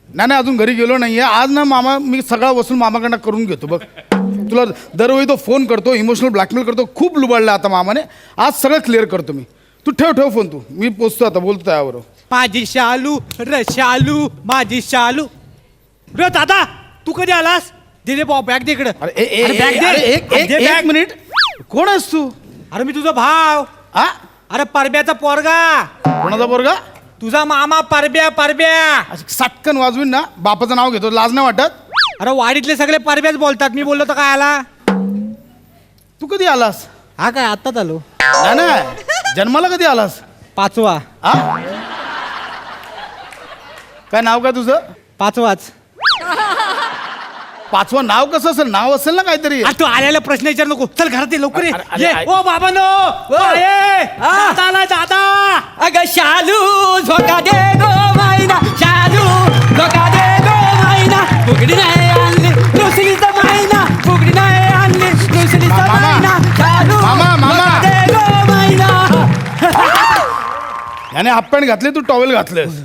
नाही अजून घरी गेलो नाहीये. आज ना मामा मी सगळा वसूल मामाकडनं करून घेतो बघ. तुला दरवेळी तो फोन करतो, इमोशनल ब्लॅकमेल करतो, खूप लुबाडला आता मामाने. आज सगळं क्लिअर करतो मी. तू ठेव फोन तू, मी पोचतो आता, बोलतो त्याबरोबर. माझी शालू र शालू माझी शालू रे. दादा तू कधी आलास? दे बॉ बॅग दे इकडं. अरे बॅग दे. एक मिनिट, कोण आहेस तू? अरे मी तुझा भाव. हा, अरे परब्याचा पोरगा. कोणाचा पोरगा? तुझा मामा परब्या. सटकन वाजवीन ना, बापाचं नाव घेतो, लाज नाही वाटत? अरे वाडीतले सगळे परब्याच बोलतात. मी बोललो तर काय आला? तू कधी आलास? हा काय आत्ताच आलो. नाही जन्माला कधी आलास? 5वा. हा, काय नाव काय तुझं? 5वाच. 5वं नाव कसं असेल? नाव असेल ना काहीतरी. तू आल्याला प्रश्न विचार नको. चल घरात ये लवकर ये. अरे, ये. ओ बाबांनो, दादा. अगं शालू झोका दे गो मायना, शालू झोका दे गो मायना, फुगडी नाही आणली दुसरीचा मायना, फुगडी नाही आणली दुसरीचा मायना, शालू झोका दे गो मायना. याने हाफ पॅन्ट घातले, तू टॉवेल घातलेस,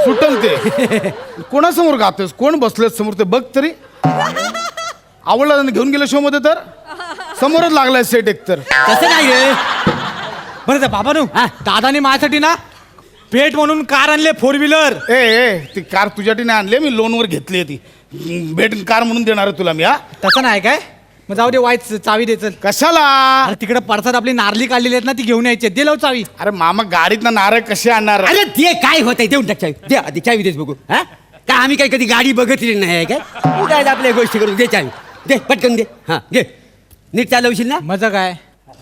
सुटल ते. कोणासमोर गातोस? कोण बसलेस समोर ते बघ तरी. आवडला घेऊन गेल्या शो मध्ये तर समोरच लागलाय सेट एक तर. तसं नाही रे. बरं बाबांनो, दादाने माझ्यासाठी ना भेट म्हणून कार आणले 4 व्हीलर. ए ती कार तुझ्यासाठी नाही आणली, मी लोनवर घेतली ती. भेट कार म्हणून देणार आहे तुला मी. हा, तसं नाही काय? मग जाऊ दे, वाईट चावी दे. चल. कशाला? अरे तिकडे पडसाद आपली नारली काढलेली आहेत ना, ती घेऊन यायची. दे लाव चावी. अरे मामा गाडीत ना नारळ कसे आणणार? अरे ते काय होतंय देऊन टाक चावी. दे आधी चावी देच बघू. हा का आम्ही काही कधी गाडी बघितली नाही आहे काय? तू काय आपल्या गोष्टी करून दे चावी. दे पटकन दे. हा घे. नीट चालवशील ना? मजा काय?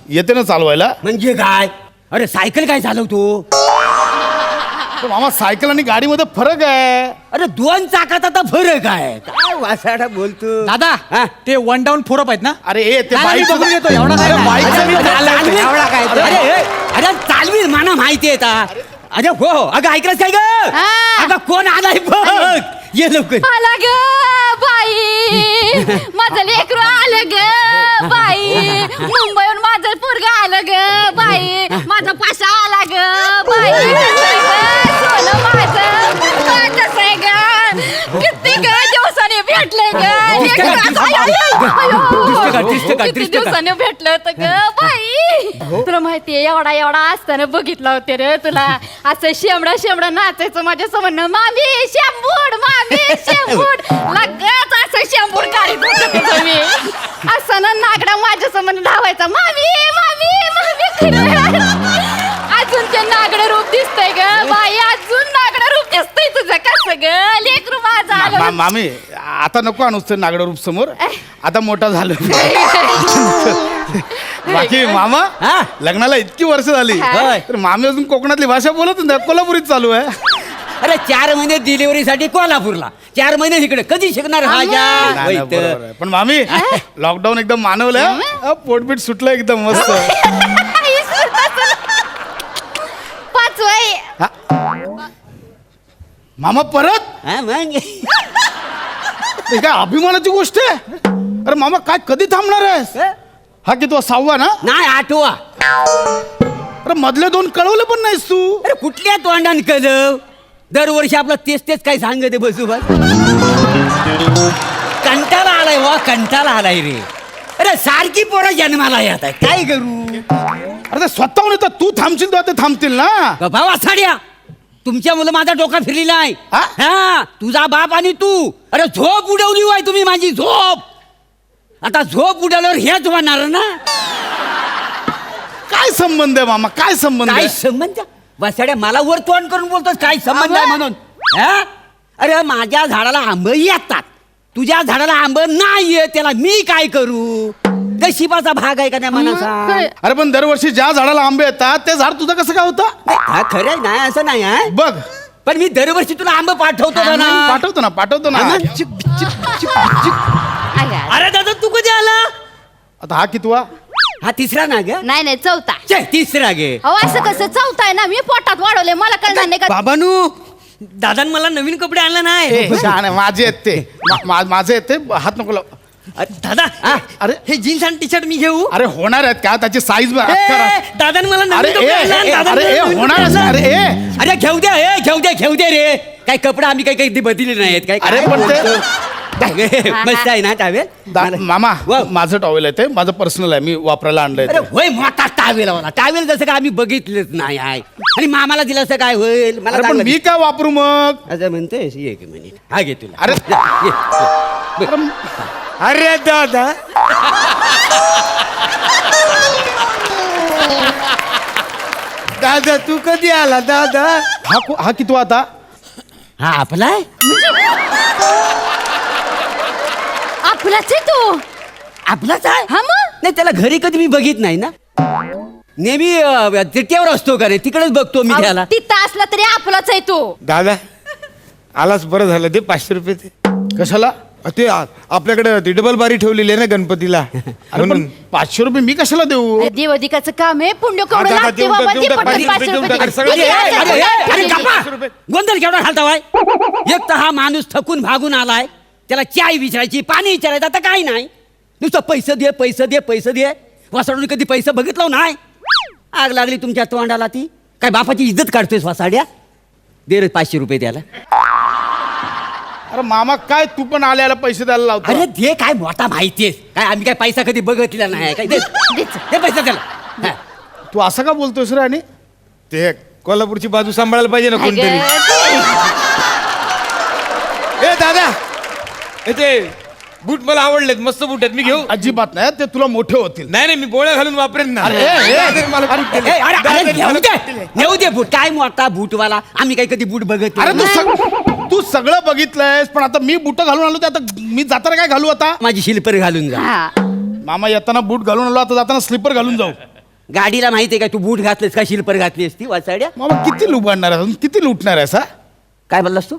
येते ना चालवायला? म्हणजे काय? अरे सायकल काय चालवतो? तर मामा सायकल आणि गाडीमध्ये फरक आहे. अरे 2 चाकाचा तर फरक आहे. काय वासाडा बोलतो दादा हा? ते 1 डाऊन 4 अप आहेत ना? अरे ते नाही, बाईक मी बघून घेतो. एवढा काय नाही. बाईकचं मी चालवील. एवढा काय? अरे चालवी मला माहिती आहे आता. अरे हो अगं ऐकलंस काय ग? हा. अगं कोण आलाय बघ. ये लवकर. आला ग बाई, माझं लेकरू आलं ग बाई, मुंबईहून माझं पोरगा आलं ग बाई, माझा पाशा आला ग बाई, सोनं माझं कसं आहे ग, किती ग दिवसाने भेटले ग किती दिवसाने भेटलं होतं ग बाई. तुला माहितीये एवढा असताना बघितलं होते रे तुला. असं शेंबडा नाचायचं माझ्या समोर. मामी शेंबूड, मामी शेंबूड, लगेच असं शेंबूड काढीत होते तुम्ही. असं ना नागडा माझ्या समोर धावायचा. मामी मामी मामी. अजून ते नागडं रूप दिसतंय ग बाई, अजून नागडं रूप दिसतंय तुझं. कसं ग लेकरू माझं आलं. मामी आता नको आणूस ते नागडं रूप समोर. आता मोठा झालं. बाकी मामा हा? लग्नाला इतकी वर्ष झाली होय. तर मामी अजून कोकणातली भाषा बोलत नाही, कोल्हापुरीत चालू आहे. अरे 4 महिने डिलिव्हरीसाठी कोल्हापूरला, 4 महिने इकडे कधी शिकणार नाही, नाही, हाजा? बरोबर आहे. पण मामी लॉकडाऊन एकदम मानवलं. पोटपीट सुटलं एकदम मस्त. 5 मामा परत? हा, मग हे काय अभिमानाची गोष्ट आहे? अरे मामा काय कधी थांबणार आहेस? हा की तू 6वा ना? नाही 8वा. अरे मधले 2 कळवलं पण नाहीस तू. अरे कुठल्या तोंडान कळव? दरवर्षी आपलं तेच काय सांगते बसू बस. कंटाळा आलाय वा, कंटाळा आलाय रे. अरे सारखी पोरं जन्माला येत आहे, काय करू? अरे ते स्वतःहून येतात, तू थांबशील तेव्हा ते थांबतील ना. भावा साड्या, तुमच्या मुलं माझा डोका फिरलेला आहे. हा? हा, तुझा बाप आणि तू. अरे झोप उडवली वाय तुम्ही माझी झोप. आता झोप उडवल्यावर हेच होणार ना. काय संबंध आहे मामा, काय संबंध काय आहे? संबंध? वसाड्या मला वर तोंड करून बोलतोस काय संबंध आहे म्हणून? हा? अरे माझ्या झाडाला आंब येतात, तुझ्या झाडाला आंब नाही येत, त्याला मी काय करू? नशिबाचा भाग आहे का त्या मनाचा? अरे पण दरवर्षी ज्या झाडाला आंबे येतात ते झाड तुझं कसं काय होतं? हा खरं नाही असं नाही हा? बघ पण मी दरवर्षी तुला आंब पाठवतो ना. पाठवतो ना. हा मग? अरे दादा तू कधी आला? आता हा कितवा? हा 3रा ना ग? नाही 4था. 3रा गे. अहो असं कसं 4था आहे ना, मी पोटात वाढवले, मला कळणार नाही का? बाबानू दादान मला नवीन कपडे आणले नाही. छान आहे, माझे आहेत ते. माझे आहेत ते, हात नको लाव. दादा अरे हे जीन्स आणि टी शर्ट मी घेऊ? अरे होणार आहेत का? त्याची साईज दादान मला अरे नवीन कपडे आणले. अरे होणार आहे. अरे अरे घेऊ दे रे. काय कपडे आम्ही काही बदलले नाहीत काय अरे, काय पण ते- बोलतो? काय, मस्त आहे ना टावेल मामा वा. माझं टॉवेल आहे ते माझं पर्सनल आहे मी वापरायला आणलंय अरे ते. होय मोठा टावेल मला टावेल जसं काय आम्ही बघितलंच नाही आहे आणि मामाला दिलं असं काय होईल मला अरे पण चांगलं मी काय वापरू मग असं म्हणतोय एक मिनिट हा घे तुला अरे. जा, ये. अरे दादा दादा तू कधी आला दादा हा किती आता हा आपला आहे आपलाच आहे तो. आपलाच आहे हा मग नाही त्याला घरी कधी मी बघित नाही ना नेहमी तिट्यावर असतो का रे तिकडेच बघतो मी त्याला तिथं असला तरी आपलाच आहे तो. दादा आलाच बरं झालं ते 500 रुपये ते कशाला ते आपल्याकडे ती डबल बारी ठेवलेली आहे ना गणपतीला अरे पण 500 रुपये मी कशाला देऊ अरे देवधिकाचं काम आहे पुण्य केवढं दादा, लागते देऊन बाबा टाक, ते देऊन टाक, पटकन 500 देऊन रुपये टाक, दे. सगळं किती दे. आहे? अरे किती गप्पा! आहे? गोंधळ केवढा घालतावाय एक तर हा माणूस थकून भागून आलाय त्याला चाय विचारायची पाणी विचारायचं आता काही नाही नुसतं पैसे दे पैसे दे पैसे दे वासाडून कधी पैसे बघितलं नाही आग लागली तुमच्या तोंडाला ती काय बापाची इज्जत काढतोयस वासाड्या दे रे 500 रुपये द्यायला अरे मामा काय तू पण आल्याला पैसे द्यायला लावतो अरे दे काय मोठा माहितीये काय आम्ही काय पैसा कधी बघितलेला नाही काय दे दे पैसा त्याला हा. तू असं का बोलतोयस रे आणि ते कोल्हापूरची बाजू सांभाळायला पाहिजे ना कोणतरी अगं, ए दादा ए ते बूट मला आवडलेत मस्त बूट आहेत मी घेऊ अजिबात नाही ते तुला मोठे होतील नाही नाही मी बोळ्या घालून वापरेन ना अरे, ए, ए, दादाने मला बूट दिले. ए, अरे, अरे, दादाने नेऊ मला दे बूट दिले. नेऊ दे बूट काय मोठा बूटवाला आम्ही काही कधी बूट बघत अरे नाही. तू सगळं बघितलंयस पण आता मी बुट घालून आलो ते आता मी जाताना काय घालू आता माझी शिल्पर घालून जा हा. मामा येताना बूट घालून आलो आता जाताना स्लीपर घालून जाऊ गाडीला माहितीये का तू बूट घातलेस का शिल्पर घातलीस ती वाचाड्या मामा किती लुबाडणार आहे किती लुटणार आहे सा काय बोललास तू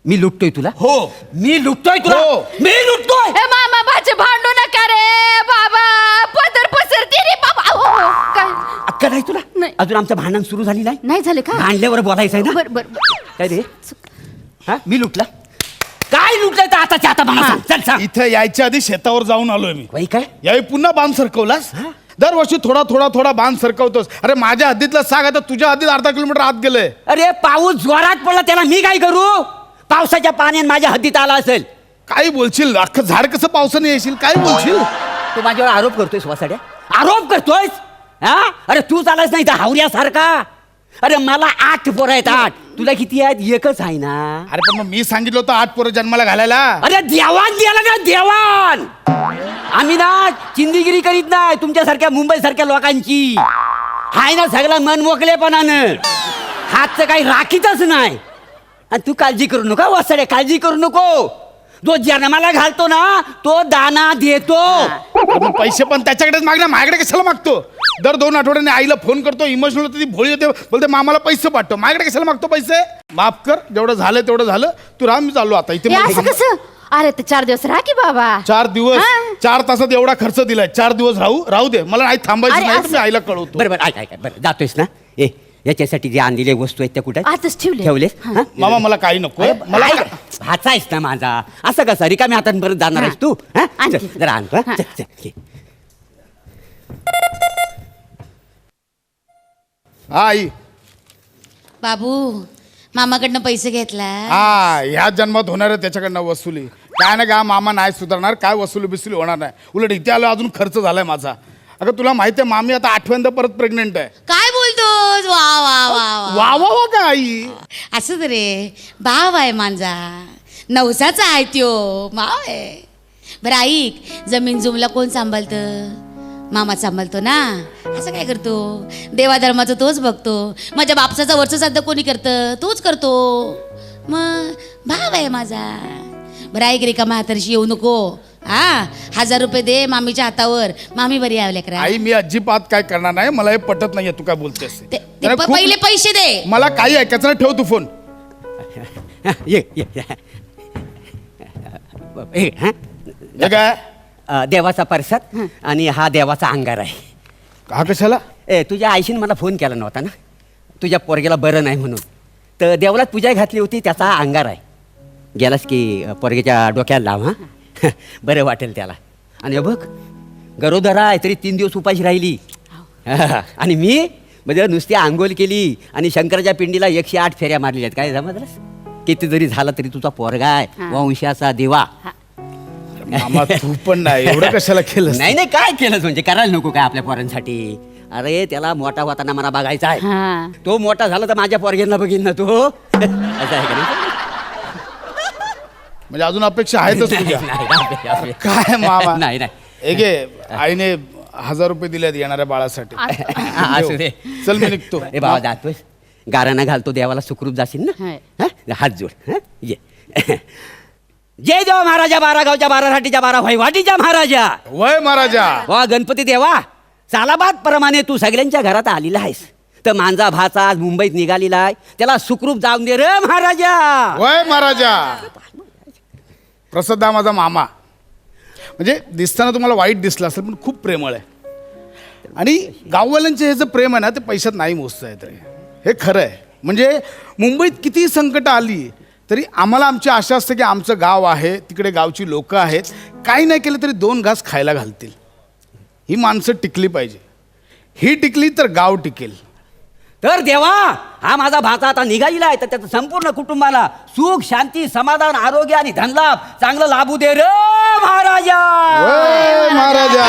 मी लुटतोय तुला हो मी लुटतोय तुला हो. मी लुटतोय ए मामा भाचे भांडू नका रे बाबा पदर पसरते रे बाबा अहो, अहो, काय अक्का नाही तुला नाही. अजून आमचं भांडण सुरू झाली नाही नाही झाले का भांडल्यावर बोलायचं आहे ना बर बर बर. काय रे हा मी लुटला काय लुटलंय तर आताच्या आता मला सांग चल सांग इथं यायच्या आधी शेतावर जाऊन आलोय मी बाई काय यावेळी पुन्हा बांध सरकवलास दरवर्षी थोडा थोडा थोडा बांध सरकवतोस अरे माझ्या हद्दीतला साग आता तुझ्या हद्दीत अर्धा किलोमीटर आत गेलंय अरे पाऊस जोरात पडला त्याला मी काय करू पावसाच्या पाण्याने माझ्या हद्दीत आला असेल काय बोलशील अख्खं झाड कसं पावसाने येशील काय बोलशील तू माझ्यावर आरोप करतोयस वासाड्या आरोप करतोयस हा अरे तूच आलास नाही तर हावऱ्यासारखा अरे मला 8 पोरं आहेत 8 तुला किती आहेत एकच आहे ना अरे पण मग मी सांगितलं होतं 8 पोरं जन्माला घालायला अरे देवान दिला ना देवान आम्ही ना चिंदीगिरी करीत नाही तुमच्यासारख्या मुंबई सारख्या लोकांची हाय ना सगळा मन मोकळेपणानं हातचं काही राखीतच नाही आणि तू काळजी करू नका वसाडे काळजी करू नको जो जन्माला घालतो ना तो दाना देतो अरे मग पैसे पण त्याच्याकडेच मागणार माझ्याकडे कशाला मागतो दर 2 आठवड्याने आईला फोन करतो इमोशनल होते ती भोळी होते बोलते मामाला पैसे पाठव माझ्याकडे कशाला मागतो पैसे माफ कर जेवढं झालं तेवढं झालं तू राहा मी चाललो आता हे इथे असं कसं अरे ते 4 दिवस राहा की बाबा 4 दिवस हा. 4 तासात एवढा खर्च दिलाय 4 दिवस राहू दे मला नाही थांबायचं अरे नाही तर असं- मी आईला कळवतो बरं बरं ऐक बरं जातोयस ना ए याच्यासाठी जे आणलेले वस्तू आहेत त्या कुठे आताच ठेवले. ठेवलेस हा. हा? मामा मला काही नको मला भाचा आहेस ना माझा असं कसं रिकाम्या हातात परत जाणार आहेस तू हा? आणते. चल, जरा आणतो हा? हा. चल, चल, घे. हा आई बाबू मामाकडनं पैसे घेतला हा ह्या जन्मात होणार आहे त्याच्याकडनं वसुली काय ना काय मामा नाही सुधारणार काय वसुली बिसुली होणार नाही उलट इथे आलो अजून खर्च झालाय माझा अगं तुला माहिती आहे मामी आता 8व्यांदा परत प्रेग्नेंट आहे काय बोलतोस वा वा वा वा वा वा वा काय आई असं रे भाव आहे माझा नवसाचा आहे त्यो भाव आहे बरं ऐक जमीन जुमला कोण सांभाळतं मामा सांभाळतो ना असं काय करतो देवाधर्माचं तोच बघतो माझ्या बापसाचा वरचं साध्य कोणी करतं तोच करतो मग भाव आहे माझा बरं ऐक रे का म्हातारशी येऊ नको हा 1000 रुपये दे मामीच्या हातावर मामी बरी आहे लेकरा आई मी अजिबात काय करणार नाही मला हे पटत नाहीये तू काय बोलतेस ते पहिले पैसे दे मला काही ऐकायचं नाही ठेव तू फोन ये ये ये. ए, हा? हे काय देवाचा परसाद आणि हा देवाचा अंगार आहे हा कशाला ए तुझ्या आईशीने मला फोन केला नव्हता ना तुझ्या पोरग्याला बरं नाही म्हणून तर देवाला पूजा घातली होती त्याचा हा अंगार आहे गेलास की पोरग्याच्या डोक्याला लाव हा बरं वाटेल त्याला आणि हे बघ गरोदर आहे तरी 3 दिवस उपाशी राहिली आणि मी म्हणजे नुसती आंघोळ केली आणि शंकराच्या पिंडीला 108 फेऱ्या मारलेल्या आहेत काय जमतलंस किती जरी झालं तरी तुझा पोरगा आहे हा. वंशाचा दिवा. मामा तू पण नाही एवढं कशाला केलं नाही नाही काय केलंच म्हणजे करायला नको काय आपल्या पोरांसाठी. अरे त्याला मोठा होताना मला बघायचा आहे. हा तो मोठा झाला तर माझ्या पोरग्यांना बघीन ना तो. असं आहे का नाही? म्हणजे अजून अपेक्षा आहेतच तुझ्या. नाही, नाही, काय मामा नाही नाही एगे आईने 1000 रुपये दिलेत येणाऱ्या बाळासाठी. असू दे. चल मी निघतो. ए बाबा जातोय गाराणा घालतो देवाला सुखरूप जाशील ना. हाय. हा? हात जोड हा? ये जय देवा महाराजा 12 गावच्या 12 राटीच्या 12 वैवाटीच्या महाराजा. वय महाराजा. वा गणपती देवा सालाबाद प्रमाणे तू सगळ्यांच्या घरात आलेला आहेस. तर माझा भाचा आज मुंबईत निघालेला आहे त्याला सुखरूप जाऊन दे रे महाराजा. वय महाराजा. प्रसाद हा माझा मामा. म्हणजे दिसताना तुम्हाला वाईट दिसलं असेल पण खूप प्रेमळ आहे. आणि गाववाल्यांचे हे जे प्रेम आहे ना ते पैशात नाही मोजता येत रे. हे खरं आहे. म्हणजे मुंबईत कितीही संकट आली तरी आम्हाला आमची आशा असते की आमचं गाव आहे तिकडे गावची लोकं आहेत काही नाही केलं तरी 2 घास खायला घालतील. ही माणसं टिकली पाहिजे. ही टिकली तर गाव टिकेल. तर देवा हा माझा भाचा आता निघालेला आहे तर त्याचं संपूर्ण कुटुंबाला सुख शांती समाधान आरोग्य आणि धनलाभ चांगलं लाभू दे रे महाराजा. वय महाराजा.